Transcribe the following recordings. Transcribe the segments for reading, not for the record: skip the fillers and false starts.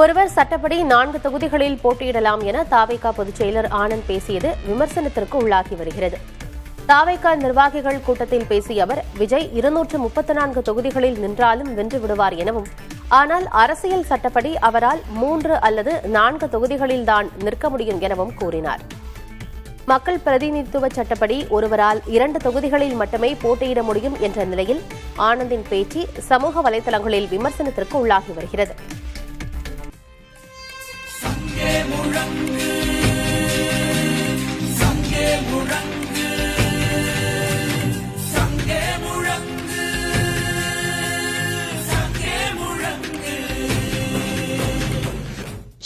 ஒருவர் சட்டப்படி 4 தொகுதிகளில் போட்டியிடலாம் என தாவேகா பொதுச் செயலர் ஆனந்த் பேசியது விமர்சனத்திற்கு உள்ளாகி வருகிறது. தாவேகா நிர்வாகிகள் கூட்டத்தில் பேசிய அவர், விஜய் 234 தொகுதிகளில் நின்றாலும் வென்று விடுவார் எனவும், ஆனால் அரசியல் சட்டப்படி அவரால் 3 அல்லது 4 தொகுதிகளில்தான் நிற்க முடியும் எனவும் கூறினார். மக்கள் பிரதிநிதித்துவ சட்டப்படி ஒருவரால் 2 தொகுதிகளில் மட்டுமே போட்டியிட முடியும் என்ற நிலையில் ஆனந்தின் பேச்சு சமூக வலைதளங்களில் விமர்சனத்திற்கு உள்ளாகி வருகிறது.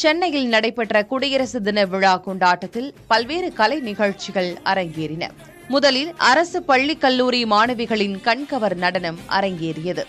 சென்னையில் நடைபெற்ற குடியரசு தின விழா கொண்டாட்டத்தில் பல்வேறு கலை நிகழ்ச்சிகள் அரங்கேறின. முதலில் அரசு பள்ளி கல்லூரி மாணவிகளின் கண்கவர் நடனம் அரங்கேறியது.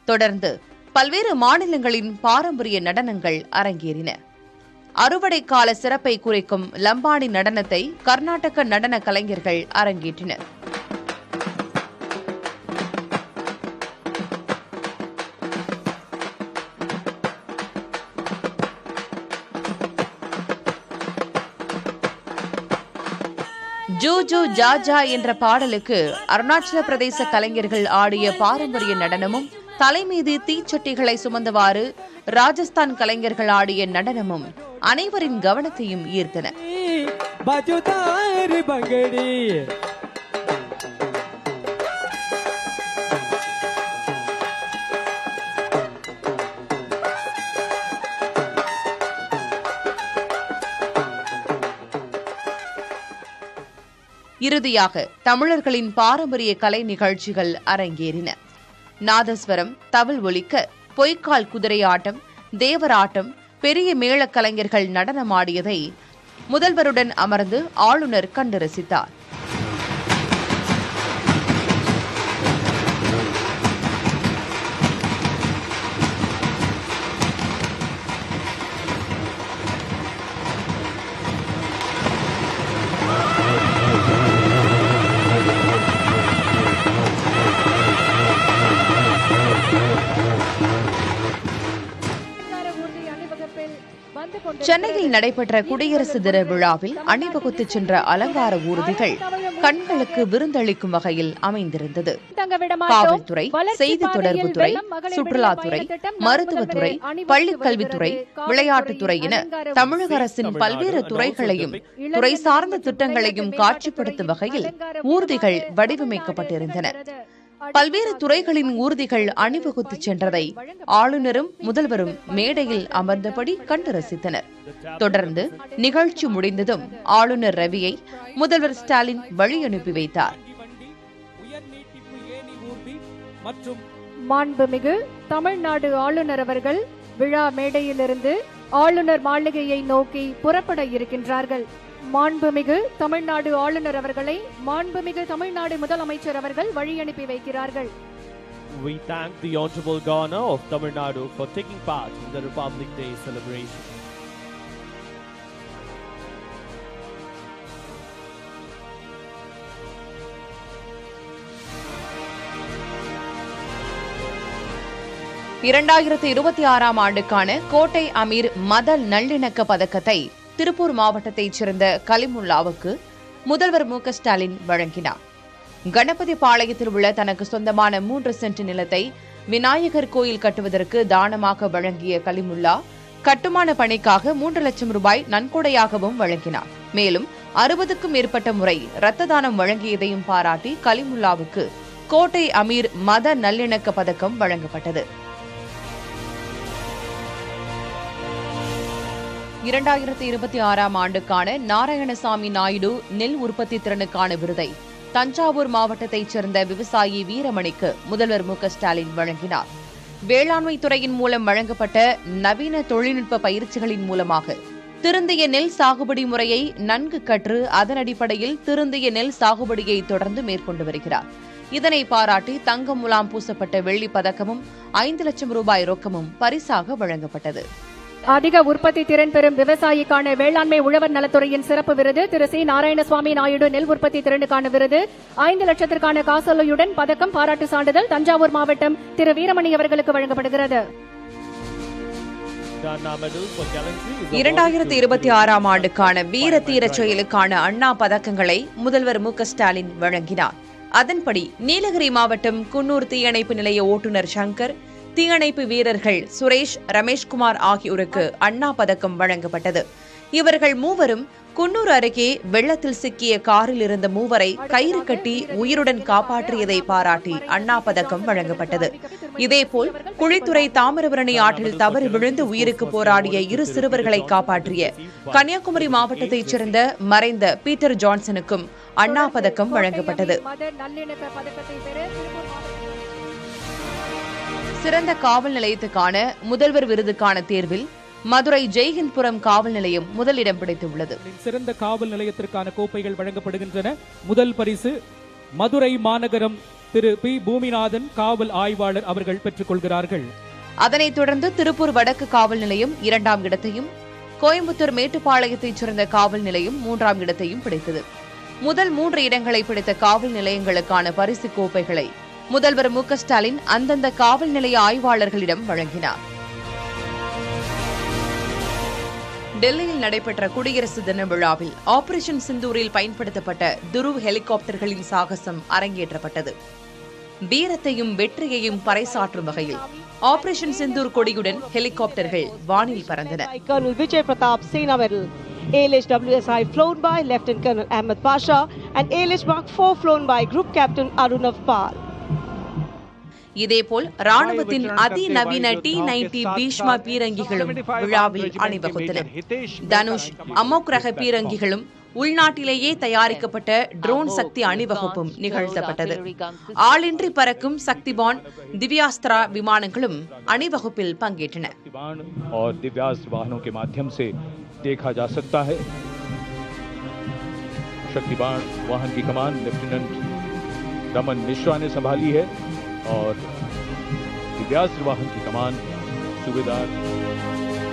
தொடர்ந்து பல்வேறு மாநிலங்களின் பாரம்பரிய நடனங்கள் அரங்கேறின. அறுவடை கால சிறப்பை குறிக்கும் லம்பாடி நடனத்தை கர்நாடக நடன கலைஞர்கள் அரங்கேற்றினர். ஜூ ஜூ ஜா ஜா என்ற பாடலுக்கு அருணாச்சல பிரதேச கலைஞர்கள் ஆடிய பாரம்பரிய நடனமும், தலைமீது தீச்சட்டிகளை சுமந்தவாறு ராஜஸ்தான் கலைஞர்கள் ஆடிய நடனமும் அனைவரின் கவனத்தையும் ஈர்த்தன. இறுதியாக தமிழர்களின் பாரம்பரிய கலை நிகழ்ச்சிகள் அரங்கேறின. நாதஸ்வரம், தவில் ஒலிக்க, பொய்க்கால் குதிரை ஆட்டம், தேவராட்டம், பெரிய மேளக் கலைஞர்கள் நடனமாடியதை முதல்வருடன் அமர்ந்து ஆளுநர் கண்டு ரசித்தார். சென்னையில் நடைபெற்ற குடியரசு தின விழாவில் அணிவகுத்து சென்ற அலங்கார ஊர்திகள் கண்களுக்கு விருந்தளிக்கும் வகையில் அமைந்திருந்தது. காவல்துறை, செய்தி தொடர்புத்துறை, சுற்றுலாத்துறை, மருத்துவத்துறை, பள்ளிக்கல்வித்துறை, விளையாட்டுத்துறை என தமிழக அரசின் பல்வேறு துறைகளையும் துறை சார்ந்த திட்டங்களையும் காட்சிப்படுத்தும் வகையில் ஊர்திகள் வடிவமைக்கப்பட்டிருந்தன. பல்வேறு துறைகளின் ஊர்திகள் அணிவகுத்து சென்றதை ஆளுநரும் முதல்வரும் மேடையில் அமர்ந்தபடி கண்டு ரசித்தனர். தொடர்ந்து நிகழ்ச்சி முடிந்ததும் ஆளுநர் ரவியை முதல்வர் ஸ்டாலின் வழி அனுப்பி வைத்தார். மாண்புமிகு தமிழ்நாடு ஆளுநர் அவர்கள் விழா மேடையிலிருந்து ஆளுநர் மாளிகையை நோக்கி புறப்பட இருக்கின்றார்கள். மாண்புமிகு தமிழ்நாடு ஆளுநர் அவர்களை மாண்புமிகு தமிழ்நாடு முதலமைச்சர் அவர்கள் வழி அனுப்பி வைக்கிறார்கள். We thank the Honorable Governor of Tamil Nadu for taking part in the Republic Day celebration. ஆண்டுக்கான கோட்டை அமீர் மத நல்லிணக்க பதக்கத்தை திருப்பூர் மாவட்டத்தைச் சேர்ந்த கலிமுல்லாவுக்கு முதல்வர் மு.க.ஸ்டாலின் வழங்கினார். கணபதி பாளையத்தில் உள்ள தனக்கு சொந்தமான 3 சென்ட் நிலத்தை விநாயகர் கோயில் கட்டுவதற்கு தானமாக வழங்கிய கலிமுல்லா கட்டுமான பணிக்காக 3 லட்சம் ரூபாய் நன்கொடையாகவும் வழங்கினார். மேலும் 60க்கும் மேற்பட்ட முறை இரத்த தானம் வழங்கியதையும் பாராட்டி கலிமுல்லாவுக்கு கோட்டை அமீர் மத நல்லிணக்க பதக்கம் வழங்கப்பட்டது. 2026 ஆண்டுக்கான நாராயணசாமி நாயுடு நெல் உற்பத்தி திறனுக்கான விருதை தஞ்சாவூர் மாவட்டத்தைச் சேர்ந்த விவசாயி வீரமணிக்கு முதல்வர் மு.க.ஸ்டாலின் வழங்கினார். வேளாண்மை துறையின் மூலம் வழங்கப்பட்ட நவீன தொழில்நுட்ப பயிற்சிகளின் மூலமாக திருந்திய நெல் சாகுபடி முறையை நன்கு கற்று அதன் அடிப்படையில் திருந்திய நெல் சாகுபடியை தொடர்ந்து மேற்கொண்டு வருகிறார். இதனை பாராட்டி தங்கம் முலாம் பூசப்பட்ட வெள்ளி பதக்கமும் 5 லட்சம் ரூபாய் ரொக்கமும் பரிசாக வழங்கப்பட்டது. அதிக உற்பத்தி திறன் பெறும் விவசாயிக்கான வேளாண்மை உழவர் நலத்துறையின் சிறப்பு விருது திரு சி நாராயணசுவாமி நாயுடு நெல் உற்பத்தி திறனுக்கான விருது 5 லட்சத்திற்கான காசோலையுடன் பதக்கம் பாராட்டு சான்றிதழ் தஞ்சாவூர் மாவட்டம் திரு வீரமணி அவர்களுக்கு வழங்கப்படுகிறது. 2026 ஆண்டுக்கான வீர தீர செயலுக்கான அண்ணா பதக்கங்களை முதல்வர் மு.க.ஸ்டாலின் வழங்கினார். அதன்படி நீலகிரி மாவட்டம் குன்னூர் தீயணைப்பு நிலைய ஓட்டுநர் சங்கர், தீயணைப்பு வீரர்கள் சுரேஷ், ரமேஷ்குமார் ஆகியோருக்கு அண்ணா பதக்கம் வழங்கப்பட்டது. இவர்கள் மூவரும் குன்னூர் அருகே வெள்ளத்தில் சிக்கிய காரில் இருந்த மூவரை கயிறு கட்டி உயிருடன் காப்பாற்றியதை பாராட்டி அண்ணா பதக்கம் வழங்கப்பட்டது. இதேபோல் குழித்துறை தாமிரபரணி ஆற்றில் தவறி விழுந்து உயிருக்கு போராடிய 2 சிறுவர்களை காப்பாற்றிய கன்னியாகுமரி மாவட்டத்தைச் சேர்ந்த மறைந்த பீட்டர் ஜான்சனுக்கும் அண்ணா பதக்கம் வழங்கப்பட்டது. சிறந்த காவல் நிலையத்துக்கான முதல்வர் விருதுக்கான தேர்வில் மதுரை ஜெய்ஹிந்த்புரம் காவல் நிலையம் முதலிடம் பிடித்துள்ளது. சிறந்த காவல் நிலையத்திற்கான கோப்பைகள் வழங்கப்படுகின்றன. முதல் பரிசு மதுரை மாநகரம் திரு பி. பூமிநாதன் காவல் ஆய்வாளர் அவர்கள் பெற்றுக் கொள்கிறார்கள். அதனைத் தொடர்ந்து திருப்பூர் வடக்கு காவல் நிலையம் 2ஆம் இடத்தையும், கோயம்புத்தூர் மேட்டுப்பாளையத்தைச் சேர்ந்த காவல் நிலையம் 3ஆம் இடத்தையும் பிடித்தது. முதல் 3 இடங்களை பிடித்த காவல் நிலையங்களுக்கான பரிசு கோப்பைகளை முதல்வர் மு.க.ஸ்டாலின் அந்தந்த காவல் நிலைய ஆய்வாளர்களிடம் வழங்கினார். டெல்லியில் நடைபெற்ற குடியரசு தின விழாவில் ஆபரேஷன் சிந்தூரில் பயன்படுத்தப்பட்ட துருவ் ஹெலிகாப்டர்களின் சாகசம் அரங்கேற்றப்பட்டது. வீரத்தையும் வெற்றியையும் பறைசாற்றும் வகையில் ஆபரேஷன் சிந்தூர் கொடியுடன் ஹெலிகாப்டர்கள் வானில் பறந்தன. Colonel Vijay Pratap Sena Medal, ALH WSI flown by Lieutenant Colonel Ahmed Pasha and ALH Mark 4 flown by Group Captain Arunav Pal. இதேபோல் ராணுவத்தின் அதிநவீன T-90 பீஷ்மா பீரங்கிகளும் விழாவில் அணிவகுத்தன. தனுஷ், அமோக் ரக பீரங்கிகளும் உள்நாட்டிலேயே தயாரிக்கப்பட்ட ட்ரோன் சக்தி அணிவகுப்பும் நிகழ்த்தப்பட்டது. ஆளின்றி பறக்கும் சக்திபான், திவ்யாஸ்திரா விமானங்களும் அணிவகுப்பில் பங்கேற்றன. शक्तिबाण वाहन की कमान लेफ्टिनेंट रमन मिश्रा ने संभाली है और दिव्यास्त्र वाहन की कमान सूबेदार.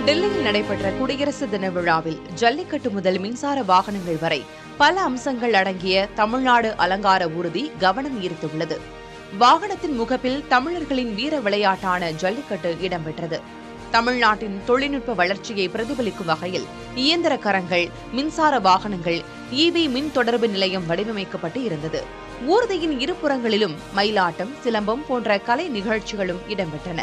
டெல்லியில் நடைபெற்ற குடியரசு தின விழாவில் ஜல்லிக்கட்டு முதல் மின்சார வாகனங்கள் வரை பல அம்சங்கள் அடங்கிய தமிழ்நாடு அலங்கார ஊர்தி கவனம் ஈர்த்துள்ளது. வாகனத்தின் முகப்பில் தமிழர்களின் வீர விளையாட்டான ஜல்லிக்கட்டு இடம்பெற்றது. தமிழ்நாட்டின் தொழில்நுட்ப வளர்ச்சியை பிரதிபலிக்கும் வகையில் இயந்திர கரங்கள், மின்சார வாகனங்கள், EV மின் தொடர்பு நிலையம் வடிவமைக்கப்பட்டு இருந்தது. ஊர்தியின் இருபுறங்களிலும் மயிலாட்டம், சிலம்பம் போன்ற கலை நிகழ்ச்சிகளும் இடம்பெற்றன.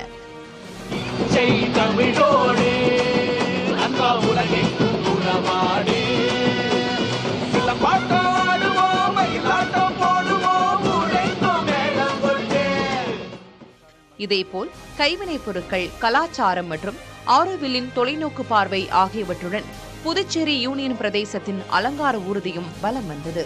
இதேபோல் கைவினைப் பொருட்கள், கலாச்சாரம் மற்றும் ஆரோவில்லின் தொலைநோக்கு பார்வை ஆகியவற்றுடன் புதுச்சேரி யூனியன் பிரதேசத்தின் அலங்கார ஊர்தியும் வலம் வந்தது.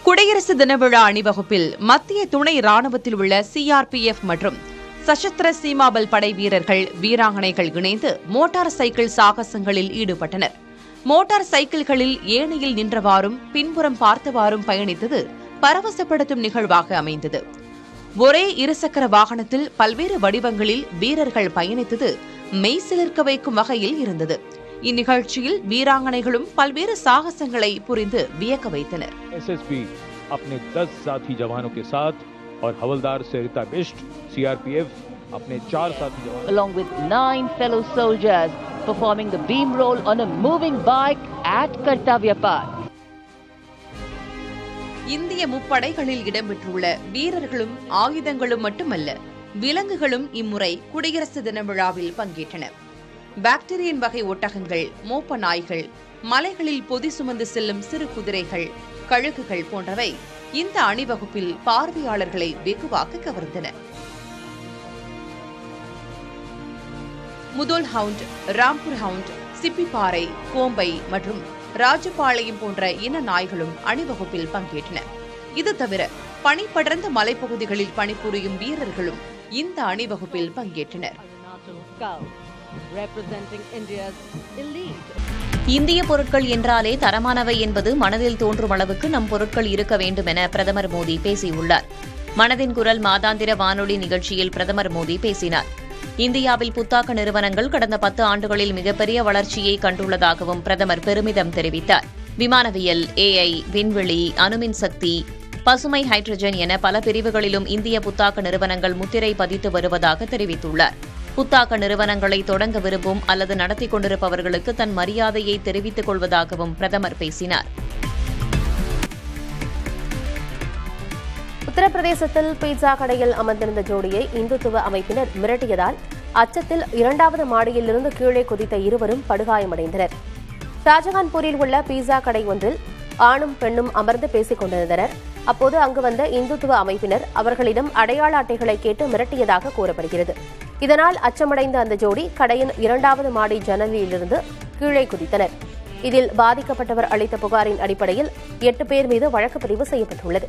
குடியரசு தின விழா அணிவகுப்பில் மத்திய துணை ராணுவத்தில் உள்ள CRPF மற்றும் சசஸ்திர சீமாபல் படை வீரர்கள், வீராங்கனைகள் இணைந்து மோட்டார் சைக்கிள் சாகசங்களில் ஈடுபட்டனர். மோட்டார் சைக்கிள்களில் ஏணியில் நின்றவாறும் பின்புறம் பார்த்தவாறும் பயணித்தது பரவசப்படுத்தும் நிகழ்வாக அமைந்தது. ஒரே இருசக்கர வாகனத்தில் பல்வேறு வடிவங்களில் வீரர்கள் பயணித்தது மெய்சிலிர்க்க வைக்கும் வகையில் இருந்தது. இந்நிகழ்ச்சியில் வீராங்கனைகளும் பல்வேறு சாகசங்களை புரிந்து வியக்க வைத்தனர். SSB अपने 10 साथी जवानों के साथ और हवलदार सरिता बिष्ट CRPF अपने 4 साथी जवानों along with 9 fellow soldiers performing the beam roll on a moving bike at Kartavya Path. இந்திய முப்படைகளில் இடம்பெற்றுள்ள வீரர்களும் ஆயுதங்களும் மட்டுமல்ல, விலங்குகளும் இம்முறை குடியரசு தின விழாவில் பங்கேற்றன. பாக்டீரியன் வகை ஒட்டகங்கள், மோப்ப நாய்கள், மலைகளில் பொதி சுமந்து செல்லும் சிறு குதிரைகள், கழுகுகள் போன்றவை இந்த அணிவகுப்பில் பார்வையாளர்களை வெகுவாக கவர்ந்தன. முதல் ஹவுண்ட், ராம்பூர் ஹவுண்ட், சிப்பிப்பாறை, கோம்பை மற்றும் ராஜபாளையம் போன்ற இன நாய்களும் அணிவகுப்பில் பங்கேற்றன. இது தவிர பனிப்படர்ந்த மலைப்பகுதிகளில் பணிபுரியும் வீரர்களும் இந்த அணிவகுப்பில் பங்கேற்றனர். இந்திய பொருட்கள் என்றாலே தரமானவை என்பது மனதில் தோன்றும் அளவுக்கு நம் பொருட்கள் இருக்க வேண்டும் என பிரதமர் மோடி பேசியுள்ளார். மனதின் குரல் மாதாந்திர வானொலி நிகழ்ச்சியில் பிரதமர் மோடி பேசினார். இந்தியாவில் புத்தாக்க நிறுவனங்கள் கடந்த 10 ஆண்டுகளில் மிகப்பெரிய வளர்ச்சியை கண்டுள்ளதாகவும் பிரதமர் பெருமிதம் தெரிவித்தார். விமானவியல், AI, விண்வெளி, அணுமின் சக்தி, பசுமை ஹைட்ரஜன் என பல பிரிவுகளிலும் இந்திய புத்தாக்க நிறுவனங்கள் முத்திரை பதித்து வருவதாக தெரிவித்துள்ளார். புத்தாக்க நிறுவனங்களை தொடங்க விரும்பும் அல்லது நடத்தி கொண்டிருப்பவர்களுக்கு தன் மரியாதையை தெரிவித்துக் கொள்வதாகவும் பிரதமர் பேசினார். உத்தரப்பிரதேசத்தில் பீட்சா கடையில் அமர்ந்திருந்த ஜோடியை இந்துத்துவ அமைப்பினர் மிரட்டியதால் அச்சத்தில் 2வது மாடியிலிருந்து கீழே குதித்த இருவரும் படுகாயமடைந்தனர். ஷாஜகான்பூரில் உள்ள பீட்சா கடை ஒன்றில் ஆணும் பெண்ணும் அமர்ந்து பேசிக் கொண்டிருந்தனர். அப்போது அங்கு வந்த இந்துத்துவ அமைப்பினர் அவர்களிடம் அடையாள அட்டைகளை கேட்டு மிரட்டியதாக கூறப்படுகிறது. இதனால் அச்சமடைந்த அந்த ஜோடி கடையின் 2வது மாடி ஜன்னலிலிருந்து கீழே குதித்தனர். இதில் பாதிக்கப்பட்டவர் அளித்த புகாரின் அடிப்படையில் 8 பேர் மீது வழக்கு பதிவு செய்யப்பட்டுள்ளது.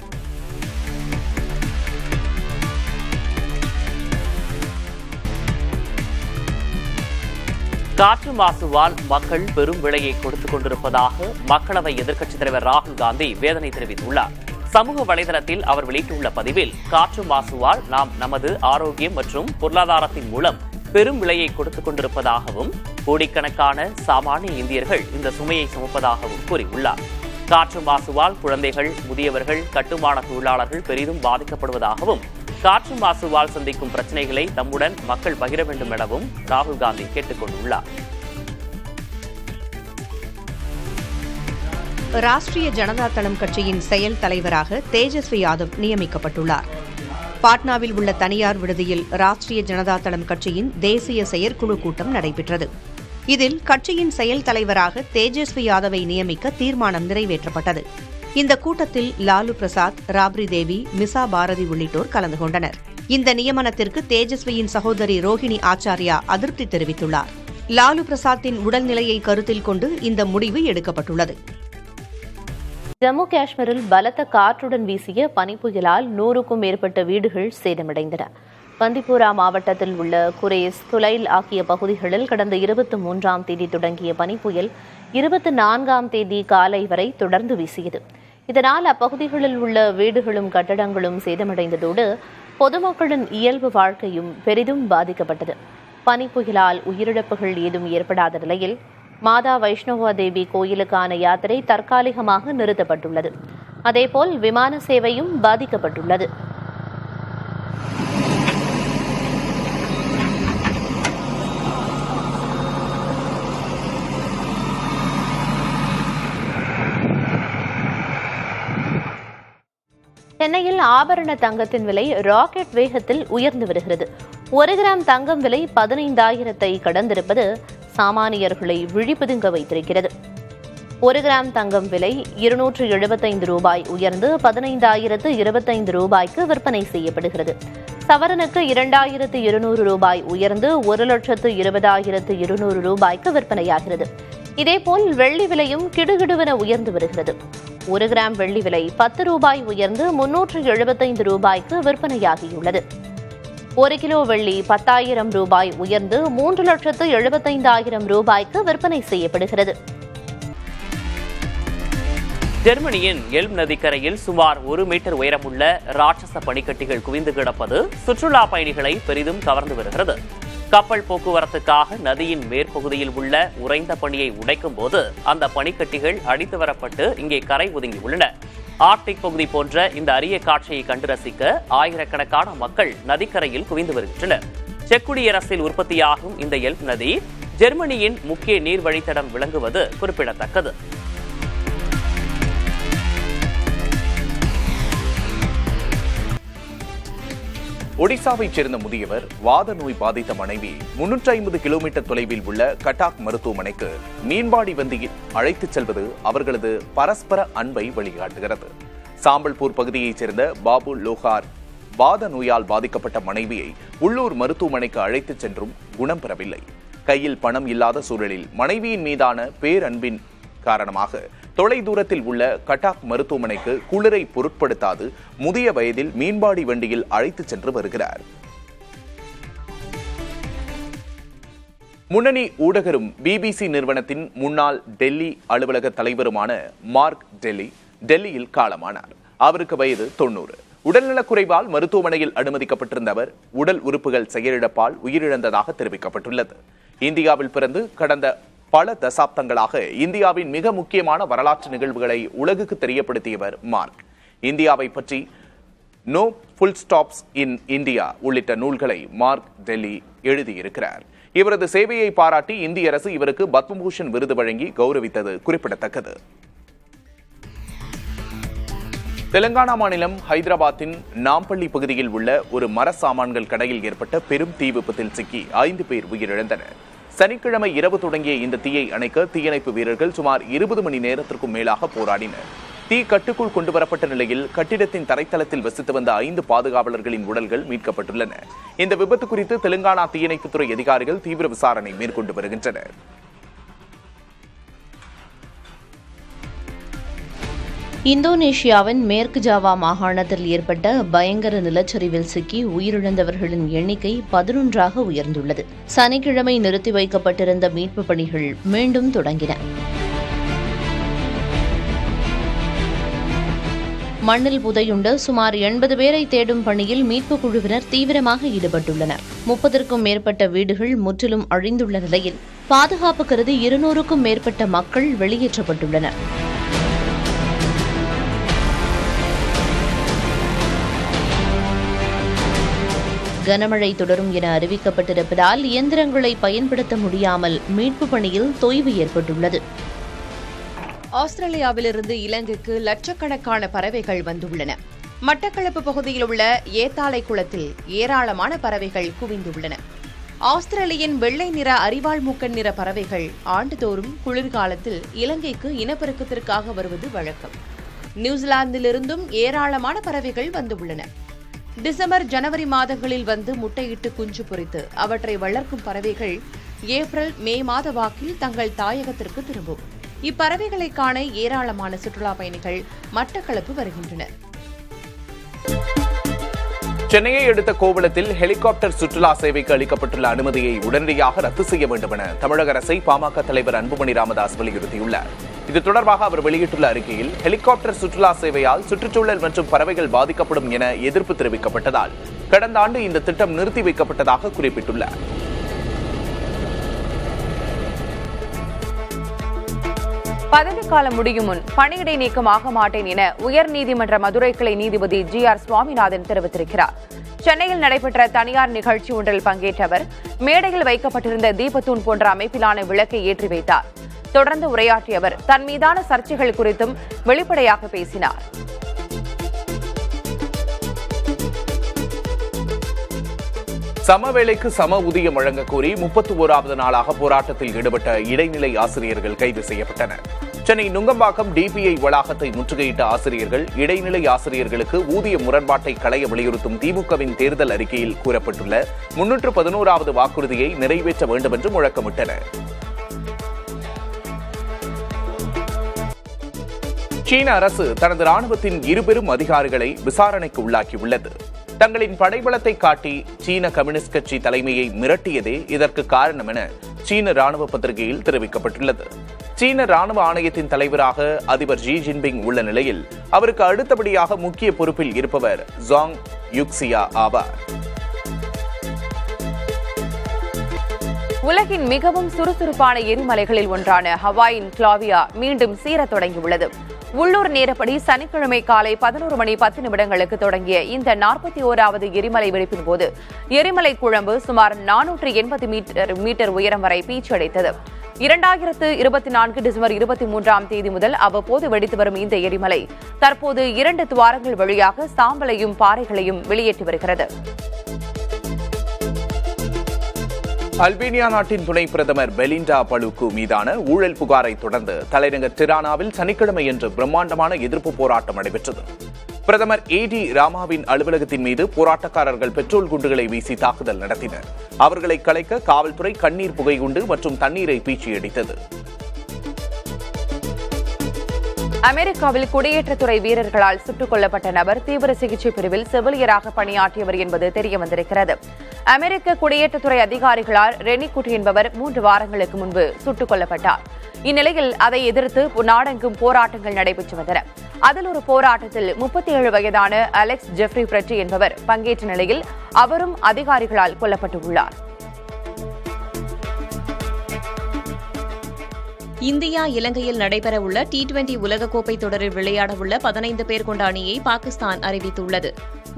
காற்று மாசுவால் மக்கள் பெரும் விலையை கொடுத்துக் கொண்டிருப்பதாக மக்களவை எதிர்க்கட்சித் தலைவர் ராகுல் காந்தி வேதனை தெரிவித்துள்ளார். சமூக வலைதளத்தில் அவர் வெளியிட்டுள்ள பதிவில், காற்று மாசுவால் நாம் நமது ஆரோக்கியம் மற்றும் பொருளாதாரத்தின் மூலம் பெரும் விலையை கொடுத்துக் கொண்டிருப்பதாகவும் கோடிக்கணக்கான சாமானிய இந்தியர்கள் இந்த சுமையை சுமப்பதாகவும் கூறியுள்ளார். காற்று மாசுவால் குழந்தைகள், முதியவர்கள், கட்டுமான தொழிலாளர்கள் பெரிதும் பாதிக்கப்படுவதாகவும் காற்று மாசுவால் சந்திக்கும் பிரச்சினைகளை தம்முடன் மக்கள் பகிர வேண்டும் எனவும் ராகுல் காந்தி கேட்டுக் கொண்டுள்ளார். ராஷ்டிரிய ஜனதா தளம் கட்சியின் செயல் தலைவராக தேஜஸ்வி யாதவ் நியமிக்கப்பட்டுள்ளார். பாட்னாவில் உள்ள தனியார் விடுதியில் ராஷ்டிரிய ஜனதா தளம் கட்சியின் தேசிய செயற்குழு கூட்டம் நடைபெற்றது. இதில் கட்சியின் செயல் தலைவராக தேஜஸ்வி யாதவை நியமிக்க தீர்மானம் நிறைவேற்றப்பட்டது. இந்த கூட்டத்தில் லாலு பிரசாத், ராப்ரி தேவி, மிசா பாரதி உள்ளிட்டோர் கலந்து கொண்டனர். இந்த நியமனத்திற்கு தேஜஸ்வியின் சகோதரி ரோஹிணி ஆச்சாரியா அதிருப்தி தெரிவித்துள்ளார். லாலு பிரசாத்தின் உடல்நிலையை கருத்தில் கொண்டு இந்த முடிவு எடுக்கப்பட்டுள்ளது. ஜம்மு காஷ்மீரில் பலத்த காற்றுடன் வீசிய பனிப்புயலால் 100க்கும் மேற்பட்ட வீடுகள் சேதமடைந்தன. பந்திப்பூரா மாவட்டத்தில் உள்ள குரேஸ், துலைல் ஆகிய பகுதிகளில் கடந்த 23ஆம் தேதி தொடங்கிய பனிப்புயல் 24ஆம் தேதி காலை வரை தொடர்ந்து வீசியது. இதனால் அப்பகுதிகளில் உள்ள வீடுகளும் கட்டடங்களும் சேதமடைந்ததோடு பொதுமக்களின் இயல்பு வாழ்க்கையும் பெரிதும் பாதிக்கப்பட்டது. பனிப்புயலால் உயிரிழப்புகள் ஏதும் ஏற்படாத நிலையில் மாதா வைஷ்ணவா தேவி கோயிலுக்கான யாத்திரை தற்காலிகமாக நிறுத்தப்பட்டுள்ளது. அதேபோல் விமான சேவையும் பாதிக்கப்பட்டுள்ளது. சென்னையில் ஆபரண தங்கத்தின் விலை ராக்கெட் வேகத்தில் உயர்ந்து வருகிறது. 1 கிராம் தங்கம் விலை 15,000-ஐ கடந்திருப்பது சாமானியர்களை விழிப்புதுங்க வைத்திருக்கிறது. 1 கிராம் தங்கம் விலை 275 ரூபாய் உயர்ந்து 15,025 ரூபாய்க்கு விற்பனை செய்யப்படுகிறது. சவரனுக்கு 2,200 ரூபாய் உயர்ந்து 1,20,200 ரூபாய்க்கு விற்பனையாகிறது. இதேபோல் வெள்ளி விலையும் கிடுகிடுவென உயர்ந்து வருகிறது. 1 கிராம் வெள்ளி விலை 10 ரூபாய் உயர்ந்து 375 ரூபாய்க்கு விற்பனையாகியுள்ளது. 1 கிலோ வெள்ளி 10,000 ரூபாய் உயர்ந்து 3,75,000 ரூபாய்க்கு விற்பனை செய்யப்படுகிறது. ஜெர்மனியின் எல்ம் நதிக்கரையில் சுமார் 1 மீட்டர் உயரமுள்ள ராட்சச பனிக்கட்டிகள் குவிந்து கிடப்பது சுற்றுலா பயணிகளை பெரிதும் கவர்ந்து வருகிறது. கப்பல் போக்குவரத்துக்காக நதியின் மேற்பகுதியில் உள்ள உறைந்த பனியை உடைக்கும் போது அந்த பனிக்கட்டிகள் அடித்து வரப்பட்டு இங்கே கரை ஒதுங்கியுள்ளன. ஆர்க்டிக் பகுதி போன்ற இந்த அரிய காட்சியை கண்டு ரசிக்க ஆயிரக்கணக்கான மக்கள் நதிக்கரையில் குவிந்து வருகின்றனர். செக் குடியரசில் உற்பத்தியாகும் இந்த எல்ப் நதி ஜெர்மனியின் முக்கிய நீர் வழித்தடம் விளங்குவது குறிப்பிடத்தக்கது. ஒடிசாவைச் சேர்ந்த முதியவர் வாத நோய் பாதித்த மனைவி 350 கிலோமீட்டர் தொலைவில் உள்ள கட்டாக் மருத்துவமனைக்கு மீன்பாடி வண்டியில் அழைத்துச் செல்வது அவர்களது பரஸ்பர அன்பை வழிகாட்டுகிறது. சாம்பல்பூர் பகுதியைச் சேர்ந்த பாபு லோஹார் வாத நோயால் பாதிக்கப்பட்ட மனைவியை உள்ளூர் மருத்துவமனைக்கு அழைத்துச் சென்றும் குணம் பெறவில்லை. கையில் பணம் இல்லாத சூழலில் மனைவியின் மீதான பேரன்பின் காரணமாக தொலை தூரத்தில் உள்ள கட்டாக் மருத்துவமனைக்கு குளிரை பொருட்படுத்தாது முதிய வயதில் மீன்பாடி வண்டியில் அழைத்துச் சென்று வருகிறார். முன்னணி ஊடகரும் பிபிசி நிறுவனத்தின் முன்னாள் டெல்லி அலுவலக தலைவருமான மார்க் டெல்லியில் காலமானார். அவருக்கு வயது 90. உடல்நலக்குறைவால் மருத்துவமனையில் அனுமதிக்கப்பட்டிருந்த அவர் உடல் உறுப்புகள் செயலிழப்பால் உயிரிழந்ததாக தெரிவிக்கப்பட்டுள்ளது. இந்தியாவில் பிறந்து கடந்த பல தசாப்தங்களாக இந்தியாவின் மிக முக்கியமான வரலாற்று நிகழ்வுகளை உலகுக்கு தெரியப்படுத்தியவர் மார்க். இந்தியாவை பற்றி no full stops in India உள்ளிட்ட நூல்களை மார்க் டெல்லி எழுதியிருக்கிறார். இவரது சேவையை பாராட்டி இந்திய அரசு இவருக்கு பத்மபூஷன் விருது வழங்கி கௌரவித்தது குறிப்பிடத்தக்கது. தெலங்கானா மாநிலம் ஹைதராபாத்தின் நாம்பள்ளி பகுதியில் உள்ள ஒரு மர சாமான்கள் கடையில் ஏற்பட்ட பெரும் தீ விபத்தில் சிக்கி 5 பேர் உயிரிழந்தனர். சனிக்கிழமை இரவு தொடங்கிய இந்த தீயை அணைக்க தீயணைப்பு வீரர்கள் சுமார் 20 மணி நேரத்திற்கும் மேலாக போராடினர். தீ கட்டுக்குள் கொண்டுவரப்பட்ட நிலையில் கட்டிடத்தின் தரைத்தளத்தில் வசித்து வந்த 5 பாதுகாவலர்களின் உடல்கள் மீட்கப்பட்டுள்ளன. இந்த விபத்து குறித்து தெலுங்கானா தீயணைப்புத்துறை அதிகாரிகள் தீவிர விசாரணை மேற்கொண்டு வருகின்றனர். இந்தோனேஷியாவின் மேற்கு ஜாவா மாகாணத்தில் ஏற்பட்ட பயங்கர நிலச்சரிவில் சிக்கி உயிரிழந்தவர்களின் எண்ணிக்கை 11ஆக உயர்ந்துள்ளது. சனிக்கிழமை நிறுத்தி வைக்கப்பட்டிருந்த மீட்புப் பணிகள் மீண்டும் தொடங்கின. மண்ணில் புதையுண்ட சுமார் 80 பேரை தேடும் பணியில் மீட்புக் குழுவினர் தீவிரமாக ஈடுபட்டுள்ளனர். 30க்கும் மேற்பட்ட வீடுகள் முற்றிலும் அழிந்துள்ள நிலையில் பாதுகாப்பு கருதி 200க்கும் மேற்பட்ட மக்கள் வெளியேற்றப்பட்டுள்ளனர். கனமழை தொடரும் என அறிவிக்கப்பட்டிருப்பதால் இயந்திரங்களை பயன்படுத்த முடியாமல் மீட்புப் பணியில் தொய்வு ஏற்பட்டுள்ளது. ஆஸ்திரேலியாவிலிருந்து இலங்கைக்கு லட்சக்கணக்கான பறவைகள் வந்துள்ளன. மட்டக்களப்பு பகுதியில் உள்ள ஏத்தாலை குளத்தில் ஏராளமான பறவைகள் குவிந்துள்ளன. ஆஸ்திரேலியன் வெள்ளை நிற அரிவாள் மூக்கன் நிற பறவைகள் ஆண்டுதோறும் குளிர்காலத்தில் இலங்கைக்கு இனப்பெருக்கத்திற்காக வருவது வழக்கம். நியூசிலாந்திலிருந்தும் ஏராளமான பறவைகள் வந்துள்ளன. டிசம்பர் ஜனவரி மாதங்களில் வந்து முட்டையிட்டு குஞ்சு பொரித்து அவற்றை வளர்க்கும் பறவைகள் ஏப்ரல் மே மாத வாக்கில் தங்கள் தாயகத்திற்கு திரும்பும். இப்பறவைகளை காண ஏராளமான சுற்றுலா பயணிகள் மட்டக்களப்பு வருகின்றனர். சென்னையை அடுத்த கோவளத்தில் ஹெலிகாப்டர் சுற்றுலா சேவைக்கு அளிக்கப்பட்டுள்ள அனுமதியை உடனடியாக ரத்து செய்ய வேண்டும் என தமிழக அரசை பாமக தலைவர் அன்புமணி ராமதாஸ் வலியுறுத்தியுள்ளார். இது தொடர்பாக அவர் வெளியிட்டுள்ள அறிக்கையில் ஹெலிகாப்டர் சுற்றுலா சேவையால் சுற்றுச்சூழல் மற்றும் பறவைகள் பாதிக்கப்படும் என எதிர்ப்பு தெரிவிக்கப்பட்டதால் கடந்த ஆண்டு இந்த திட்டம் நிறுத்தி வைக்கப்பட்டதாக குறிப்பிட்டுள்ளார். பதவிக்காலம் முடியும் முன் பணியிடை நீக்கம் ஆக மாட்டேன் என உயர்நீதிமன்ற மதுரை கிளை நீதிபதி GR சுவாமிநாதன் தெரிவித்திருக்கிறார். சென்னையில் நடைபெற்ற தனியார் நிகழ்ச்சி ஒன்றில் பங்கேற்ற அவர் மேடையில் வைக்கப்பட்டிருந்த தீபத்தூண் போன்ற அமைப்பிலான விளக்கை ஏற்றி வைத்தார். தொடர்ந்து உரையாற்றிய அவர் தன் மீதான சர்ச்சைகள் குறித்தும் வெளிப்படையாக பேசினார். சமவேளைக்கு சம ஊதியம் வழங்க கோரி 31வது நாளாக போராட்டத்தில் ஈடுபட்ட இடைநிலை ஆசிரியர்கள் கைது செய்யப்பட்டனர். சென்னை நுங்கம்பாக்கம் DPI வளாகத்தை முற்றுகையிட்ட ஆசிரியர்கள் இடைநிலை ஆசிரியர்களுக்கு ஊதிய முரண்பாட்டை களைய வலியுறுத்தும் திமுகவின் தேர்தல் அறிக்கையில் கூறப்பட்டுள்ள 311வது வாக்குறுதியை நிறைவேற்ற வேண்டும் என்று முழக்கமிட்டனர். சீன அரசு தனது ராணுவத்தின் 2 பெரும் அதிகாரிகளை விசாரணைக்கு உள்ளாக்கியுள்ளது. தங்களின் படைபலத்தை காட்டி சீன கம்யூனிஸ்ட் கட்சி தலைமையை மிரட்டியதே இதற்கு காரணம் என சீன ராணுவ பத்திரிகையில் தெரிவிக்கப்பட்டுள்ளது. சீன ராணுவ ஆணையத்தின் தலைவராக அதிபர் ஜி ஜின்பிங் உள்ள நிலையில் அவருக்கு அடுத்தபடியாக முக்கிய பொறுப்பில் இருப்பவர் ஜாங் யுக்சியா ஆவார். உலகின் மிகவும் சுறுசுறுப்பான எரிமலைகளில் ஒன்றான ஹவாயின் கிளாவியா மீண்டும் சீரத் தொடங்கியுள்ளது. உள்ளூர் நேரப்படி சனிக்கிழமை காலை 11 மணி 10 நிமிடங்களுக்கு தொடங்கிய இந்த 41வது எரிமலை வெடிப்பின் போது எரிமலை குழம்பு சுமார் 480 மீட்டர் உயரம் வரை பீச்சடைத்தது. 2024 டிசம்பர் 23ஆம் தேதி முதல் அவ்வப்போது வெடித்து வரும் இந்த எரிமலை தற்போது 2 துவாரங்கள் வழியாக சாம்பலையும் பாறைகளையும் வெளியேற்றி வருகிறது. அல்பேனியா நாட்டின் துணை பிரதமர் பெலிண்டா பலுக்கு மீதான ஊழல் புகாரை தொடர்ந்து தலைநகர் டிரானாவில் சனிக்கிழமையன்று பிரம்மாண்டமான எதிர்ப்பு போராட்டம் நடைபெற்றது. பிரதமர் AD ராமாவின் அலுவலகத்தின் மீது போராட்டக்காரர்கள் பெட்ரோல் குண்டுகளை வீசி தாக்குதல் நடத்தினர். அவர்களை கலைக்க காவல்துறை கண்ணீர் புகைகுண்டு மற்றும் தண்ணீரை பீச்சியடித்தது. அமெரிக்காவில் குடியேற்றத்துறை வீரர்களால் சுட்டுக் கொல்லப்பட்ட நபர் தீவிர சிகிச்சை பிரிவில் செவிலியராக பணியாற்றியவர் என்பது தெரியவந்திருக்கிறது. அமெரிக்க குடியேற்றத்துறை அதிகாரிகளால் ரெனிகுட் என்பவர் 3 வாரங்களுக்கு முன்பு சுட்டுக் கொல்லப்பட்டார். இந்நிலையில் அதை எதிர்த்து நாடெங்கும் போராட்டங்கள் நடைபெற்று வந்தன. அதில் ஒரு போராட்டத்தில் 37 வயதான அலெக்ஸ் ஜெஃப்ரி பிரெட்டி என்பவர் பங்கேற்ற நிலையில் அவரும் அதிகாரிகளால் கொல்லப்பட்டுள்ளார். இந்தியா இலங்கையில் நடைபெறவுள்ள T20 உலகக்கோப்பை தொடரில் விளையாடவுள்ள 15 பேர் கொண்ட அணியை பாகிஸ்தான் அறிவித்துள்ளது.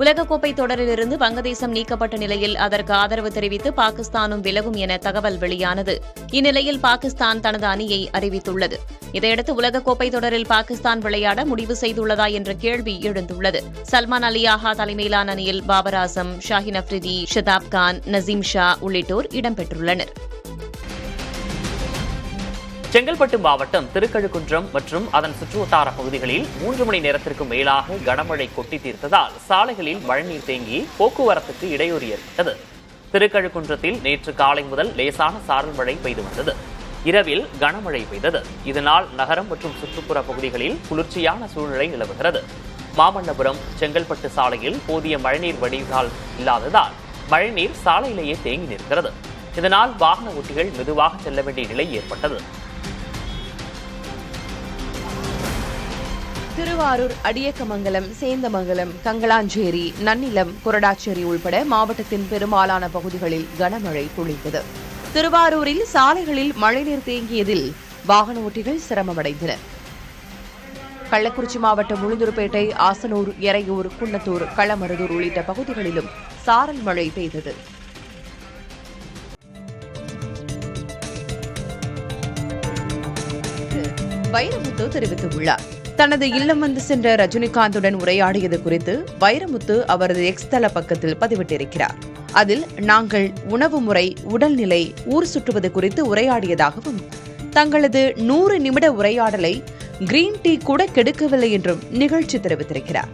உலகக்கோப்பை தொடரிலிருந்து வங்கதேசம் நீக்கப்பட்ட நிலையில் அதற்கு ஆதரவு தெரிவித்து பாகிஸ்தானும் விலகும் என தகவல் வெளியானது. இந்நிலையில் பாகிஸ்தான் தனது அணியை அறிவித்துள்ளது. இதையடுத்து உலகக்கோப்பை தொடரில் பாகிஸ்தான் விளையாட முடிவு செய்துள்ளதா என்ற கேள்வி எழுந்துள்ளது. சல்மான் அலி ஆஹா தலைமையிலான அணியில் பாபர் ஆசம், ஷாஹின் அப்ரிதி, ஷதாப் கான், நசீம் ஷா உள்ளிட்டோர் இடம்பெற்றுள்ளனர். செங்கல்பட்டு மாவட்டம் திருக்கழுக்குன்றம் மற்றும் அதன் சுற்றுவட்டார பகுதிகளில் 3 மணி நேரத்திற்கு மேலாக கனமழை கொட்டி தீர்த்ததால் சாலைகளில் மழைநீர் தேங்கி போக்குவரத்துக்கு இடையூறு ஏற்பட்டது. திருக்கழுக்குன்றத்தில் நேற்று காலை முதல் லேசான சாரல் மழை பெய்து வந்தது. இரவில் கனமழை பெய்தது. இதனால் நகரம் மற்றும் சுற்றுப்புற பகுதிகளில் குளிர்ச்சியான சூழ்நிலை நிலவுகிறது. மாமல்லபுரம் செங்கல்பட்டு சாலையில் போதிய மழைநீர் வடிகால் இல்லாததால் மழைநீர் சாலையிலேயே தேங்கி நிற்கிறது. இதனால் வாகன ஓட்டிகள் மெதுவாக செல்ல வேண்டிய நிலை ஏற்பட்டது. திருவாரூர், அடியக்கமங்கலம், சேந்தமங்கலம், கங்களாஞ்சேரி, நன்னிலம், கொரடாச்சேரி உள்பட மாவட்டத்தின் பெரும்பாலான பகுதிகளில் கனமழை பொழிந்தது. திருவாரூரில் சாலைகளில் மழைநீர் தேங்கியதில் வாகன ஓட்டிகள் சிரமமடைந்தனர். கள்ளக்குறிச்சி மாவட்டம் உளுந்தூர்பேட்டை, ஆசனூர், எறையூர், குன்னத்தூர், களமருதூர் உள்ளிட்ட பகுதிகளிலும் சாரல் மழை பெய்தது. வைரமுத்து தெரிவித்துள்ளார். தனது இல்லம் வந்து சென்ற ரஜினிகாந்துடன் உரையாடியது குறித்து வைரமுத்து அவரது எக்ஸ் தள பக்கத்தில் பதிவிட்டிருக்கிறார். அதில் நாங்கள் உணவு முறை, உடல்நிலை, ஊர் சுற்றுவது குறித்து உரையாடியதாகவும் தங்களது 100 நிமிட உரையாடலை கிரீன் டீ கூட கெடுக்கவில்லை என்றும் நிகழ்ச்சி தெரிவித்திருக்கிறார்.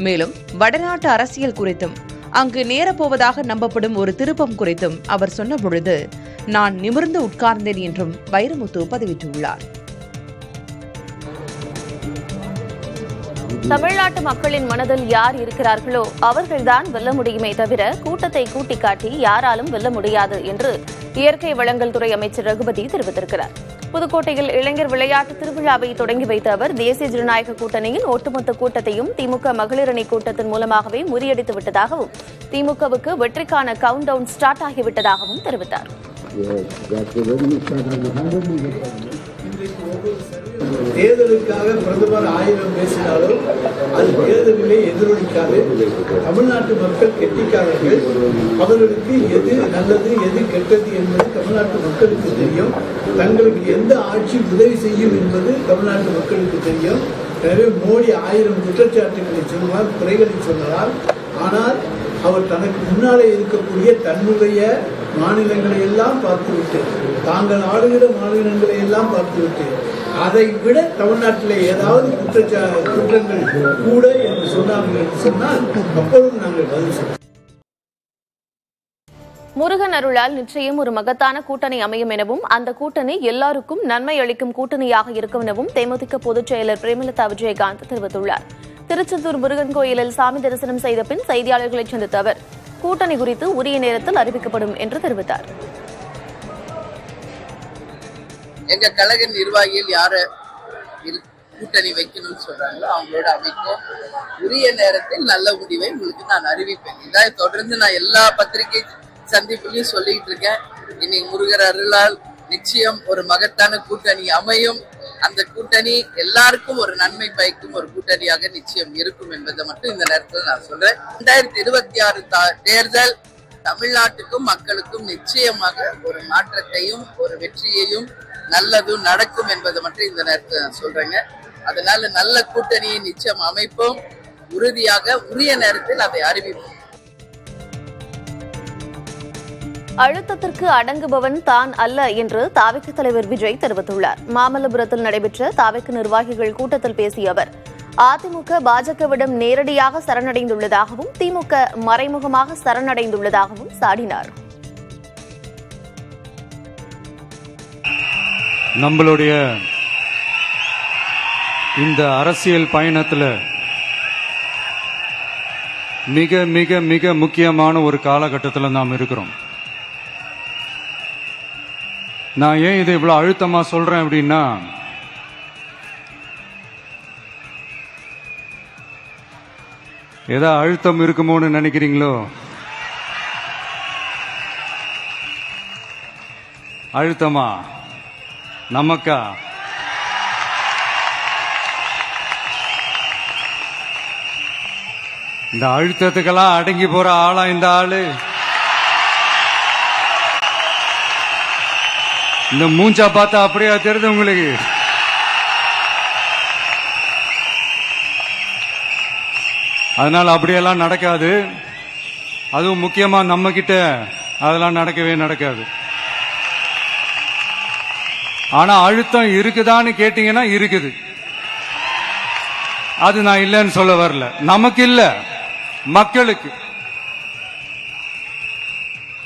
மேலும் வடநாட்டு அரசியல் குறித்தும் அங்கு நேரப்போவதாக நம்பப்படும் ஒரு திருப்பம் குறித்தும் அவர் சொன்ன பொழுது நான் நிமிர்ந்து உட்கார்ந்தேன் என்றும் வைரமுத்து பதிவிட்டுள்ளார். தமிழ்நாட்டு மக்களின் மனதில் யார் இருக்கிறார்களோ அவர்கள்தான் வெல்ல முடியுமே தவிர கூட்டத்தை கூட்டி காட்டி யாராலும் வெல்ல முடியாது என்று இயற்கை வளங்கள் துறை அமைச்சர் ரகுபதி தெரிவித்திருக்கிறார். புதுக்கோட்டையில் இளைஞர் விளையாட்டு திருவிழாவை தொடங்கி வைத்த அவர் தேசிய ஜனநாயக கூட்டணியின் ஒட்டுமொத்த கூட்டத்தையும் திமுக மகளிர் அணி கூட்டத்தின் மூலமாகவே முறியடித்து விட்டதாகவும் திமுகவுக்கு வெற்றிக்கான கவுண்ட் டவுன் ஸ்டார்ட் ஆகிவிட்டதாகவும் தெரிவித்தார். தேர்தலுக்காக பிரதமர் 1000 பேசினாலும் அது தேர்தலிலே எதிரொலிக்காது. தமிழ்நாட்டு மக்கள் கெட்டிக்காரர்கள். அவர்களுக்கு எது நல்லது எது கெட்டது என்பது தமிழ்நாட்டு மக்களுக்கு தெரியும். தங்களுக்கு எந்த ஆட்சி உதவி செய்யும் என்பது தமிழ்நாட்டு மக்களுக்கு தெரியும். எனவே மோடி 1000 குற்றச்சாட்டுகளை சொல்வார், குறைகளை சொல்லலாம். ஆனால் அவர் தனக்கு முன்னாலே இருக்கக்கூடிய தன்னுடைய மாநிலங்களை எல்லாம் பார்த்துவிட்டு, தாங்கள் ஆளுகிற மாநிலங்களை எல்லாம் பார்த்துவிட்டு, அதை விட தமிழ்நாட்டிலே ஏதாவது குற்றங்கள் கூட என்று சொன்னார்கள் என்று சொன்னால் அப்பொழுது நாங்கள் பதில் சொல்வோம். முருகன் அருளால் நிச்சயம் ஒரு மகத்தான கூட்டணி அமையும் எனவும் அந்த கூட்டணி எல்லாருக்கும் நன்மை அளிக்கும் கூட்டணியாக இருக்கும் எனவும் தேமுதிக பொதுச் செயலர் பிரேமலதா விஜயகாந்த் தெரிவித்துள்ளார். திருச்செந்தூர் முருகன் கோயிலில் சாமி தரிசனம் செய்த பின் செய்தியாளர்களை சந்தித்த அவர் கூட்டணி குறித்து உரிய நேரத்தில் அறிவிக்கப்படும் என்று தெரிவித்தார். எங்க கழக நிர்வாகிகள் யார கூட்டணி வைக்கணும்னு சொல்றாங்களோ அவங்களோட அமைக்கும். உரிய நேரத்தில் நல்ல முடிவை உங்களுக்கு நான் அறிவிப்பேன். இதான் தொடர்ந்து நான் எல்லா பத்திரிகை சந்திப்புலையும் சொல்லிட்டு இருக்கேன். இன்னைக்கு முருகர் அருளால் நிச்சயம் ஒரு மகத்தான கூட்டணி அமையும். அந்த கூட்டணி எல்லாருக்கும் ஒரு நன்மை பயக்கும் ஒரு கூட்டணியாக நிச்சயம் இருக்கும் என்பதை மட்டும் இந்த நேரத்தில் நான் சொல்றேன். 2026 தேர்தல் தமிழ்நாட்டுக்கும் மக்களுக்கும் நிச்சயமாக ஒரு மாற்றத்தையும் ஒரு வெற்றியையும் நல்லதும் நடக்கும் என்பதை மட்டும் இந்த நேரத்தில் நான் சொல்றேங்க. அதனால நல்ல கூட்டணியை நிச்சயம் அமைப்போம். உறுதியாக உரிய நேரத்தில் அதை அறிவிப்போம். அழுத்தத்திற்கு அடங்குபவன் தான் அல்ல என்று தாவேக தலைவர் விஜய் தெரிவித்துள்ளார். மாமல்லபுரத்தில் நடைபெற்ற தாவேக நிர்வாகிகள் கூட்டத்தில் பேசிய அவர் அதிமுக பாஜகவிடம் நேரடியாக சரணடைந்துள்ளதாகவும் திமுக மறைமுகமாக சரணடைந்துள்ளதாகவும் சாடினார். நம்மளுடைய இந்த அரசியல் பயணத்தில் மிக மிக மிக முக்கியமான ஒரு காலகட்டத்தில் நாம் இருக்கிறோம். நான் ஏன் இதை இவ்வளவு அழுத்தமா சொல்றேன் அப்படின்னா, ஏதோ அழுத்தம் இருக்குமோன்னு நினைக்கிறீங்களோ? அழுத்தமா நமக்கா? இந்த அழுத்தத்துக்கெல்லாம் அடங்கி போற ஆளா இந்த ஆளு? இந்த மூஞ்சா பார்த்தா அப்படியா தெரியுது உங்களுக்கு? அதனால அப்படியெல்லாம் நடக்காது. அதுவும் முக்கியமா நம்ம கிட்ட அதெல்லாம் நடக்கவே நடக்காது. ஆனா அழுத்தம் இருக்குதான்னு கேட்டீங்கன்னா இருக்குது. அது நான் இல்லைன்னு சொல்ல வரல. நமக்கு இல்ல, மக்களுக்கு.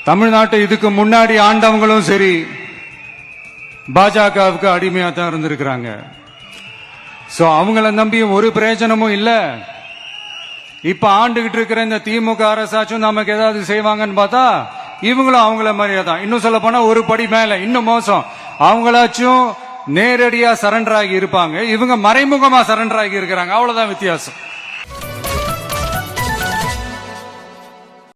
தமிழ்நாட்டை இதுக்கு முன்னாடி ஆண்டவங்களும் சரி பாஜகவுக்கு அடிமையா தான் இருந்திருக்கிறாங்க. சோ அவங்கள நம்பி ஒரு பிரயோஜனமும் இல்ல. இப்ப ஆண்டுகிட்டு இருக்கிற இந்த திமுக அரசாச்சும் நமக்கு ஏதாவது செய்வாங்கன்னு பார்த்தா இவங்களும் அவங்கள மாதிரியே தான். இன்னும் சொல்ல போனா ஒரு படி மேல, இன்னும் மோசம். அவங்களாச்சும் நேரடியா சரண்டர் ஆகி இருப்பாங்க, இவங்க மறைமுகமா சரண்டர் ஆகி இருக்கிறாங்க. அவ்வளவுதான் வித்தியாசம்.